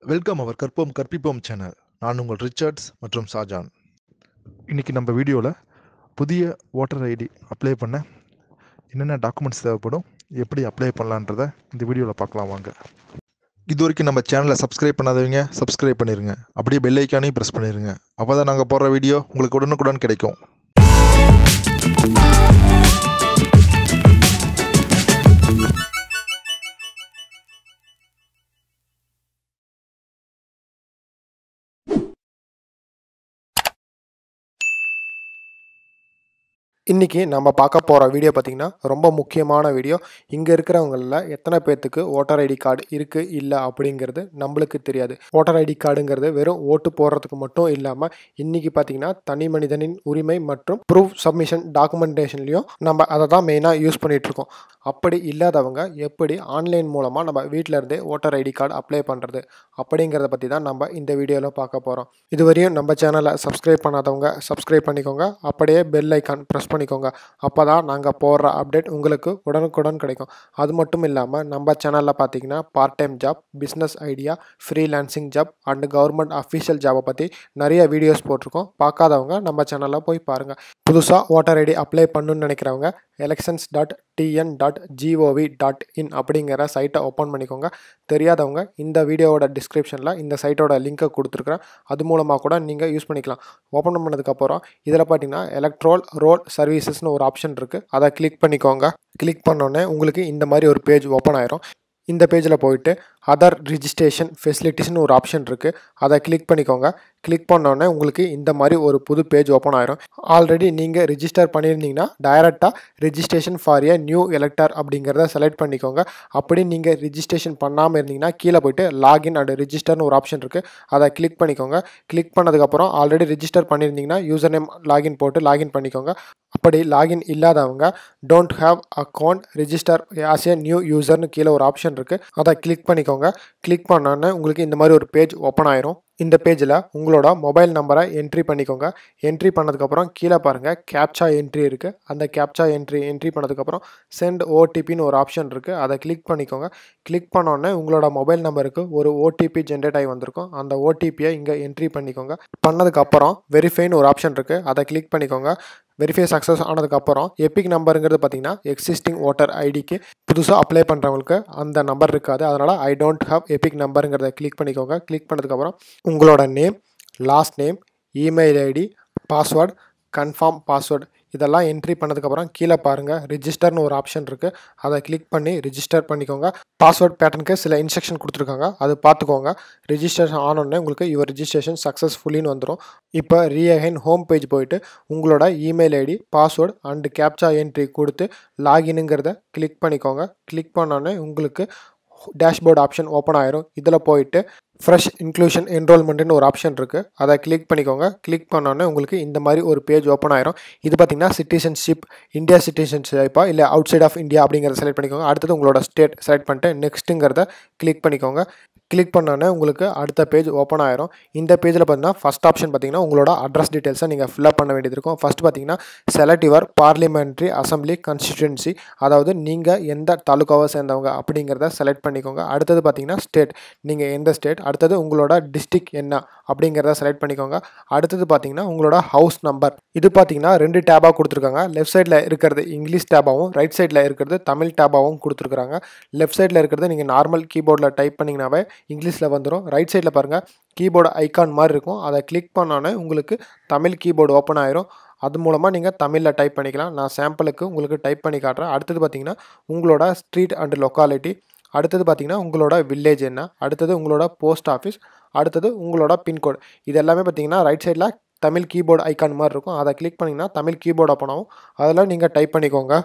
Welcome அவர் கற்போம் கற்பிப்போம் channel. நான் உங்கள் ரிச்சர்ட்ஸ் மற்றும் ஷாஜான். இன்னைக்கு நம்ம வீடியோவில் புதிய ஓட்டர் ஐடி அப்ளை பண்ண என்னென்ன டாக்குமெண்ட்ஸ் தேவைப்படும், எப்படி அப்ளை பண்ணலான்றதை இந்த வீடியோவில் பார்க்கலாம் வாங்க. இது வரைக்கும் நம்ம சேனலை சப்ஸ்கிரைப் பண்ணாதவங்க சப்ஸ்கிரைப் பண்ணிடுங்க. அப்படியே பெல் ஐக்கானையும் ப்ரெஸ் பண்ணிடுங்க. அப்போ தான் நாங்கள் போடுற வீடியோ உங்களுக்கு உடனுக்குடன் கிடைக்கும். இன்றைக்கி நம்ம பார்க்க போகிற வீடியோ பார்த்திங்கன்னா ரொம்ப முக்கியமான வீடியோ. இங்கே இருக்கிறவங்களில் எத்தனை பேர்த்துக்கு ஓட்டர் ஐடி கார்டு இருக்குது இல்லை அப்படிங்கிறது நம்மளுக்கு தெரியாது. ஓட்டர் ஐடி கார்டுங்கிறது வெறும் ஓட்டு போடுறதுக்கு மட்டும் இல்லாமல் இன்றைக்கி பார்த்திங்கன்னா தனி மனிதனின் உரிமை மற்றும் ப்ரூஃப் சப்மிஷன் டாக்குமெண்டேஷன்லேயும் நம்ம அதை தான் மெயினாக யூஸ் பண்ணிகிட்ருக்கோம். அப்படி இல்லாதவங்க எப்படி ஆன்லைன் மூலமாக நம்ம வீட்டில் இருந்தே ஓட்டர் ஐடி கார்டு அப்ளை பண்ணுறது அப்படிங்கிறத பற்றி தான் நம்ம இந்த வீடியோவில் பார்க்க போகிறோம். இதுவரையும் நம்ம சேனலை சப்ஸ்கிரைப் பண்ணாதவங்க சப்ஸ்கிரைப் பண்ணிக்கோங்க. அப்படியே பெல் ஐக்கான் ப்ரெஸ் பண்ணிக்கோங்க. அப்போ தான் நாங்கள் போடுற அப்டேட் உங்களுக்கு உடனுக்குடன் கிடைக்கும். அது மட்டும் இல்லாமல் நம்ம சேனலில் பார்த்தீங்கன்னா part time job, business idea, freelancing job and government official ஜாபை பற்றி நிறைய வீடியோஸ் போட்டிருக்கோம். பார்க்காதவங்க நம்ம சேனலில் போய் பாருங்கள். புதுசாக ஓட்டர் ஐடி அப்ளை பண்ணணுன்னு நினைக்கிறவங்க elections.tn.gov.in அப்படிங்கிற சைட்டை ஓப்பன் பண்ணிக்கோங்க. தெரியாதவங்க இந்த வீடியோவோட டிஸ்கிரிப்ஷனில் இந்த சைட்டோட லிங்க்கை கொடுத்துருக்குறேன். அது மூலமாக கூட நீங்கள் யூஸ் பண்ணிக்கலாம். ஓப்பன் பண்ணதுக்கப்புறம் இதில் பார்த்தீங்கன்னா எலக்ட்ரோல் ரோல் சர்வீசஸ்னு ஒரு ஆப்ஷன் இருக்குது. அதை கிளிக் பண்ணிக்கோங்க. கிளிக் பண்ணோன்னே உங்களுக்கு இந்த மாதிரி ஒரு பேஜ் ஓப்பன் ஆயிரும். இந்த பேஜில் போயிட்டு அதர் ரிஜிஸ்ட்ரேஷன் ஃபெசிலிட்டிஸ்னு ஒரு ஆப்ஷன் இருக்குது. அதை கிளிக் பண்ணிக்கோங்க. கிளிக் பண்ணோன்னே உங்களுக்கு இந்த மாதிரி ஒரு புது பேஜ் ஓப்பன் ஆயிரும். ஆல்ரெடி நீங்கள் ரிஜிஸ்டர் பண்ணியிருந்தீங்கன்னா டைரெக்டாக registration for a new elector அப்படிங்கிறத செலக்ட் பண்ணிக்கோங்க. அப்படி நீங்கள் ரிஜிஸ்ட்ரேஷன் பண்ணாமல் இருந்தீங்கன்னா கீழே போய்ட்டு லாகின் அண்ட் ரிஜிஸ்டர்னு ஒரு ஆப்ஷன் இருக்குது. அதை கிளிக் பண்ணிக்கோங்க. கிளிக் பண்ணதுக்கப்புறம் ஆல்ரெடி ரிஜிஸ்டர் பண்ணியிருந்தீங்கன்னா யூசர் நேம் லாகின் போட்டு லாகின் பண்ணிக்கோங்க. அப்படி லாகின் இல்லாதவங்க don't have account register as a new யூசர்னு கீழே ஒரு ஆப்ஷன் இருக்குது. அதை கிளிக் பண்ணிக்கோங்க. கிளிக் பண்ணோன்னே உங்களுக்கு இந்த மாதிரி ஒரு பேஜ் ஓப்பன் ஆயிரும். இந்த பேஜில் உங்களோட மொபைல் நம்பரை என்ட்ரி பண்ணிக்கோங்க. என்ட்ரி பண்ணதுக்கப்புறம் கீழே பாருங்கள் கேப்சா என்ட்ரி இருக்குது. அந்த கேப்சா என்ட்ரி பண்ணதுக்கப்புறம் சென்ட் ஓடிபின்னு ஒரு ஆப்ஷன் இருக்குது. அதை கிளிக் பண்ணிக்கோங்க. கிளிக் பண்ணோன்னே உங்களோட மொபைல் நம்பருக்கு ஒரு ஓடிபி ஜென்ரேட் ஆகி வந்திருக்கும். அந்த ஓடிபியை இங்கே என்ட்ரி பண்ணிக்கோங்க. பண்ணதுக்கப்புறம் வெரிஃபைன்னு ஒரு ஆப்ஷன் இருக்குது. அதை கிளிக் பண்ணிக்கோங்க. வெரிஃபை சக்ஸஸ் ஆனதுக்கப்புறம் எபிக் நம்பருங்கிறது பார்த்தீங்கன்னா எக்ஸிஸ்டிங் ஓட்டர் ஐடிக்கு புதுசாக அப்ளை பண்ணுறவங்களுக்கு அந்த நம்பர் இருக்காது. அதனால் ஐ டோன்ட் ஹவ் எபிக் நம்பருங்கிறத கிளிக் பண்ணிக்கோங்க. கிளிக் பண்ணதுக்கப்புறம் உங்களோட name, last name, email ID, password, confirm password இதெல்லாம் என்ட்ரி பண்ணதுக்கப்புறம் கீழே பாருங்கள் ரிஜிஸ்டர்னு ஒரு ஆப்ஷன் இருக்குது. அதை கிளிக் பண்ணி ரிஜிஸ்டர் பண்ணிக்கோங்க. பாஸ்வேர்ட் பேட்டர்னுக்கு சில இன்ஸ்ட்ரக்ஷன் கொடுத்துருக்காங்க, அது பார்த்துக்கோங்க. ரிஜிஸ்ட்ரேஷன் ஆனோடனே உங்களுக்கு யுவர் ரிஜிஸ்ட்ரேஷன் சக்ஸஸ்ஃபுல்லின்னு வந்துடும். இப்போ ரீஅகைன் ஹோம் பேஜ் போயிட்டு உங்களோட email ID, password and captcha entry கொடுத்து லாகினுங்கிறத கிளிக் பண்ணிக்கோங்க. கிளிக் பண்ணோன்னே உங்களுக்கு டேஷ்போர்டு ஆப்ஷன் ஓப்பன் ஆயிரும். இதில் போயிட்டு ஃப்ரெஷ் இன்க்ளூஷன் என்ரோல்மெண்ட்னு ஒரு ஆப்ஷன் இருக்குது. அதை கிளிக் பண்ணிக்கோங்க. கிளிக் பண்ணோன்னே உங்களுக்கு இந்த மாதிரி ஒரு பேஜ் ஓப்பன் ஆயிரும். இது பார்த்திங்கன்னா சிட்டிசன்ஷிப், இந்தியா சிட்டிசன்ஷிப்பா இல்லை அவுட் சைட் ஆஃப் இந்தியா அப்படிங்கிறத செலக்ட் பண்ணிக்கோங்க. அடுத்தது உங்களோட ஸ்டேட் செலக்ட் பண்ணிட்டு நெக்ஸ்ட்டுங்கிறத கிளிக் பண்ணிக்கோங்க. கிளிக் பண்ணோன்னே உங்களுக்கு அடுத்த பேஜ் ஓப்பன் ஆயிரும். இந்த பேஜில் பார்த்தீங்கன்னா ஃபஸ்ட் ஆப்ஷன் பார்த்தீங்கன்னா உங்களோட அட்ரஸ் டீட்டெயில்ஸை நீங்கள் ஃபில்அப் பண்ண வேண்டியது இருக்கும். ஃபஸ்ட் பார்த்தீங்கன்னா select your parliamentary assembly constituency, அதாவது நீங்கள் எந்த தாலுக்காவை சேர்ந்தவங்க அப்படிங்கிறத செலக்ட் பண்ணிக்கோங்க. அடுத்தது பார்த்தீங்கன்னா ஸ்டேட், நீங்கள் எந்த ஸ்டேட். அடுத்தது உங்களோட டிஸ்ட்ரிக்ட் என்ன அப்படிங்கிறத செலக்ட் பண்ணிக்கோங்க. அடுத்தது பார்த்தீங்கன்னா உங்களோட ஹவுஸ் நம்பர். இது பார்த்தீங்கன்னா 2 டேபாக கொடுத்துருக்காங்க. லெஃப்ட் சைடில் இருக்கிறது இங்கிலீஷ் டேபாகவும் ரைட் சைடில் இருக்கிறது தமிழ் டேபாகவும் கொடுத்துருக்காங்க. லெஃப்ட் சைடில் இருக்கிறது நீங்கள் நார்மல் கீபோர்டில் டைப் பண்ணிங்கனாவே இங்கிலீஷில் வந்துடும். ரைட் சைடில் பாருங்கள் கீபோர்டு ஐக்கான் மாதிரி இருக்கும். அதை கிளிக் பண்ணோன்னே உங்களுக்கு தமிழ் கீபோர்டு ஓப்பன் ஆயிரும். அது மூலமாக நீங்கள் தமிழில் டைப் பண்ணிக்கலாம். நான் சாம்பிளுக்கு உங்களுக்கு டைப் பண்ணி காட்டுறேன். அடுத்தது பார்த்தீங்கன்னா உங்களோட ஸ்ட்ரீட் அண்ட் லொக்காலிட்டி, அடுத்தது பார்த்தீங்கன்னா உங்களோட வில்லேஜ் என்ன, அடுத்தது உங்களோட போஸ்ட் ஆஃபீஸ், அடுத்தது உங்களோட பின்கோடு. இது எல்லாமே பார்த்தீங்கன்னா ரைட் சைடில் தமிழ் கீபோர்டு ஐக்கான் மாதிரி இருக்கும். அதை கிளிக் பண்ணிங்கன்னா தமிழ் கீபோர்டு ஓப்பன் ஆகும். அதில் நீங்கள் டைப் பண்ணிக்கோங்க.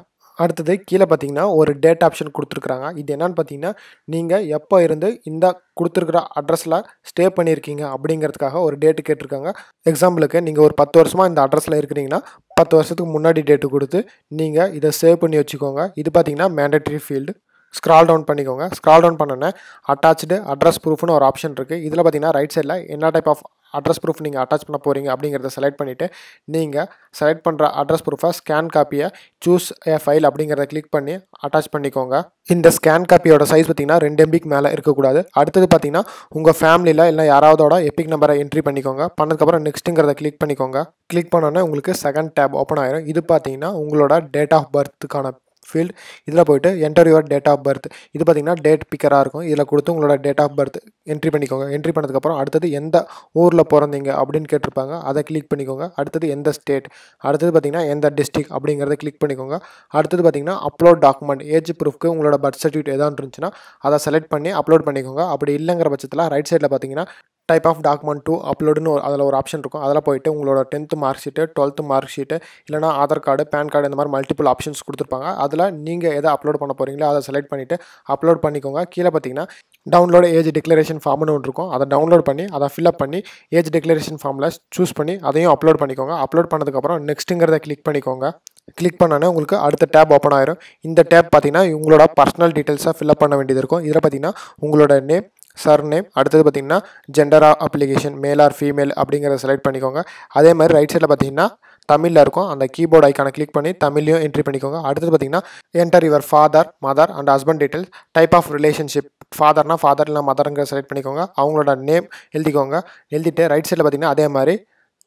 அடுத்தது கீழே பார்த்தீங்கன்னா ஒரு டேட் ஆப்ஷன் கொடுத்துருக்குறாங்க. இது என்னென்னு பார்த்தீங்கன்னா நீங்கள் எப்போ இருந்து இந்த கொடுத்துருக்குற அட்ரஸில் ஸ்டே பண்ணியிருக்கீங்க அப்படிங்கிறதுக்காக ஒரு டேட்டு கேட்டிருக்காங்க. எக்ஸாம்பிளுக்கு நீங்கள் ஒரு 10 வருஷமாக இந்த அட்ரஸில் இருக்கிறீங்கன்னா 10 வருஷத்துக்கு முன்னாடி டேட்டு கொடுத்து நீங்கள் இதை சேவ் பண்ணி வச்சுக்கோங்க. இது பார்த்தீங்கன்னா மேண்டேட்ரி ஃபீல்டு. ஸ்க்ரால் டவுன் பண்ணிக்கோங்க. ஸ்க்ரால் டவுன் பண்ணோன்னே அட்டாச்டு அட்ரஸ் ப்ரூஃப்னு ஒரு ஆப்ஷன் இருக்குது. இதில் பார்த்தீங்கன்னா ரைட் சைடில் என்ன டைப் ஆஃப் அட்ரஸ் ப்ரூஃப் நீங்கள் அட்டாச் பண்ண போகிறீங்க அப்படிங்கிறத செலக்ட் பண்ணிவிட்டு நீங்கள் செலக்ட் பண்ணுற அட்ரஸ் ப்ரூஃபை ஸ்கேன் காப்பியை சூஸ் ஏ ஃபைல் அப்படிங்கிறத கிளிக் பண்ணி அட்டாச் பண்ணிக்கோங்க. இந்த ஸ்கேன் காப்பியோட சைஸ் பார்த்தீங்கன்னா 2 MBக்கு மேலே இருக்கக்கூடாது. அடுத்தது பார்த்தீங்கன்னா உங்கள் ஃபேமிலியில் இல்லை யாராவதோட எபிக் நம்பரை என்ட்ரி பண்ணிக்கோங்க. பண்ணதுக்கப்புறம் நெக்ஸ்ட்டுங்கிறத கிளிக் பண்ணிக்கோங்க. கிளிக் பண்ணோன்னே உங்களுக்கு செகண்ட் டேப் ஓப்பன் ஆயிரும். இது பார்த்தீங்கன்னா உங்களோட டேட் ஆஃப் பர்த்துக்கான ஃபீல்டு. இதில் போய்ட்டு enter your date of birth. இது பார்த்தீங்கன்னா டேட் பிக்கராக இருக்கும். இதில் கொடுத்து உங்களோட டேட் ஆஃப் பர்த் என்ட்ரி பண்ணிக்கோங்க. என்ட்ரி பண்ணதுக்கப்புறம் அடுத்தது எந்த ஊரில் பிறந்தீங்க அப்படின்னு கேட்டிருப்பாங்க, அதை கிளிக் பண்ணிக்கோங்க. அடுத்தது எந்த ஸ்டேட், அடுத்தது பார்த்தீங்கன்னா எந்த டிஸ்ட்ரிக்ட் அப்படிங்கிறத கிளிக் பண்ணிக்கோங்க. அடுத்தது பார்த்தீங்கன்னா அப்லோட் டாக்குமெண்ட், ஏஜ் ப்ரூஃப்க்கு உங்களோட பர்த் சர்டிஃபிகேட் எதாவது இருந்துச்சுன்னா அதை செலக்ட் பண்ணி அப்லோட் பண்ணிக்கோங்க. அப்படி இல்லைங்கிற பட்சத்தில் ரைட் சைடில் பார்த்தீங்கன்னா டைப் ஆஃப் டாக்குமெண்ட் டு அப்லோடுன்னு அதில் ஒரு ஆப்ஷன் இருக்கும். அதில் போய்ட்டு உங்களோட 10th mark sheet, 12th mark sheet, இல்லைனா ஆதார் கார்டு, பேன் கார்டு, இந்த மாதிரி மல்டிபிள் ஆப்ஷன்ஸ் கொடுத்துருப்பாங்க. அதில் நீங்கள் எதை அப்லோட் பண்ண போகிறீங்களோ அதை செலக்ட் பண்ணிவிட்டு அப்லோட் பண்ணிக்கோங்க. கீழே பார்த்தீங்கன்னா டவுன்லோட் ஏஜ் டிக்ளரேஷன் ஃபார்ம்னு ஒன்று இருக்கும். அதை டவுன்லோட் பண்ணி அதை ஃபில்அப் பண்ணி ஏஜ் டிக்ளரேஷன் ஃபார்மில் சூஸ் பண்ணி அதையும் அப்லோட் பண்ணிக்கோங்க. அப்லோட் பண்ணதுக்கப்புறம் நெக்ஸ்ட்டுங்கிறத கிளிக் பண்ணிக்கோங்க. கிளிக் பண்ணோன்னே உங்களுக்கு அடுத்த டேப் ஓப்பன் ஆயிரும். இந்த டேப் பார்த்தீங்கன்னா உங்களோட பர்சனல் டீட்டெயில்ஸை ஃபில்அப் பண்ண வேண்டியது இருக்கும். இதில் பார்த்தீங்கன்னா உங்களோட நேம், சர்நேம், அடுத்தது பார்த்தீங்கன்னா gender application, male or female அப்படிங்கிறத செலக்ட் பண்ணிக்கோங்க. அதே மாதிரி ரைட் சைடில் பார்த்தீங்கன்னா தமிழில் இருக்கும். அந்த கீபோர்டு ஐக்கானை கிளிக் பண்ணி தமிழையும் என்ட்ரி பண்ணிக்கோங்க. அடுத்தது பார்த்தீங்கன்னா enter your father, mother and husband details. Type of relationship, ஃபாதர்னா ஃபாதர் இல்லை மதருங்கிற செலக்ட் பண்ணிக்கோங்க. அவங்களோட நேம் எழுதிக்கோங்க. எழுதிட்டு ரைட் சைடில் பார்த்தீங்கன்னா அதே மாதிரி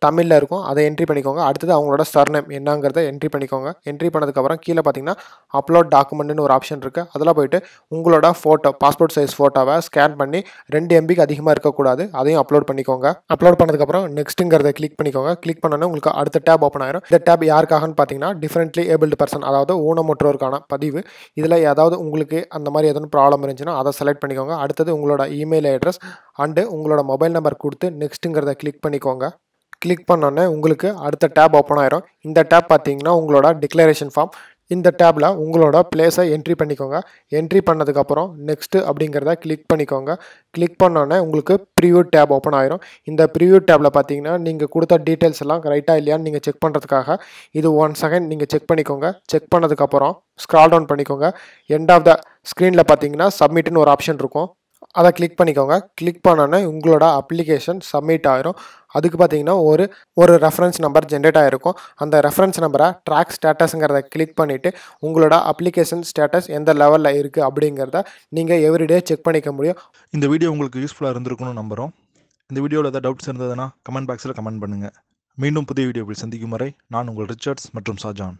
தமிழில் இருக்கும், அதை என்ட்ரி பண்ணிக்கோங்க. அடுத்தது அவங்களோட சர்நேம் என்னங்கிறத என்ட்ரி பண்ணிக்கோங்க. என்ட்ரி பண்ணதுக்கப்புறம் கீழே பார்த்தீங்கன்னா அப்லோட் டாக்குமெண்ட்னு ஒரு ஆப்ஷன் இருக்குது. அதில் போய்ட்டு உங்களோட ஃபோட்டோ, பாஸ்போர்ட் சைஸ் ஃபோட்டோவை ஸ்கேன் பண்ணி 2 MBக்கு அதிகமாக இருக்கக்கூடாது, அதையும் அப்லோட் பண்ணிக்கோங்க. அப்லோட் பண்ணதுக்கப்புறம் நெக்ஸ்ட்டுங்கிறத கிளிக் பண்ணிக்கோங்க. கிளிக் பண்ணோன்னே உங்களுக்கு அடுத்த டேப் ஓப்பன் ஆயிரும். இந்த டேப் யாருக்காகன்னு பார்த்தீங்கன்னா டிஃபரெண்ட்லி ஏபிள்டு பர்சன், அதாவது ஊனமுற்றோருக்கான பதிவு. இதில் ஏதாவது உங்களுக்கு அந்த மாதிரி எதுவும் ப்ராப்ளம் இருந்துச்சுன்னா அதை செலக்ட் பண்ணிக்கோங்க. அடுத்தது உங்களோட இமெயில் அட்ரஸ் அண்டு உங்களோட மொபைல் நம்பர் கொடுத்து நெக்ஸ்ட்டுங்கிறத கிளிக் பண்ணிக்கோங்க. கிளிக் பண்ணோன்னே உங்களுக்கு அடுத்த டேப் ஓப்பன் ஆயிரும். இந்த டேப் பார்த்தீங்கன்னா உங்களோட டிக்ளரேஷன் ஃபார்ம். இந்த டேப்பில் உங்களோட பிளேஸை என்ட்ரி பண்ணிக்கோங்க. என்ட்ரி பண்ணதுக்கப்புறம் நெக்ஸ்ட்டு அப்படிங்கிறத கிளிக் பண்ணிக்கோங்க. கிளிக் பண்ணோன்னே உங்களுக்கு ப்ரிவ்யூ டேப் ஓப்பன் ஆயிரும். இந்த ப்ரிவ்யூ டேப்பில் பார்த்தீங்கன்னா நீங்கள் கொடுத்த டீட்டெயில்ஸ் எல்லாம் ரைட்டாக இல்லையான்னு நீங்கள் செக் பண்ணுறதுக்காக இது 1 செகண்ட் நீங்கள் செக் பண்ணிக்கோங்க. செக் பண்ணதுக்கப்புறம் ஸ்க்ரால் டவுன் பண்ணிக்கோங்க. எண்ட் ஆஃப் த ஸ்க்ரீனில் பார்த்தீங்கன்னா சப்மிட்னு ஒரு ஆப்ஷன் இருக்கும், அதை கிளிக் பண்ணிக்கோங்க. கிளிக் பண்ணோன்னே உங்களோட அப்ளிகேஷன் சப்மிட் ஆயிரும். அதுக்கு பார்த்தீங்கன்னா ஒரு ரெஃபரன்ஸ் நம்பர் ஜென்ரேட் ஆகிருக்கும். அந்த ரெஃபரன்ஸ் நம்பரை ட்ராக் ஸ்டேட்டஸுங்கிறத கிளிக் பண்ணிவிட்டு உங்களோட அப்ளிகேஷன் ஸ்டேட்டஸ் எந்த லெவலில் இருக்குது அப்படிங்கிறத நீங்கள் எவ்ரிடே செக் பண்ணிக்க முடியும். இந்த வீடியோ உங்களுக்கு யூஸ்ஃபுல்லாக இருந்திருக்கும்னு நம்புகிறோம். இந்த வீடியோவில் ஏதாவது டவுட்ஸ் இருந்ததுன்னா கமெண்ட் பாக்ஸில் கமெண்ட் பண்ணுங்கள். மீண்டும் புதிய வீடியோவில் சந்திக்கும் வரை நான் உங்கள் ரிச்சர்ட்ஸ் மற்றும் ஷாஜான்.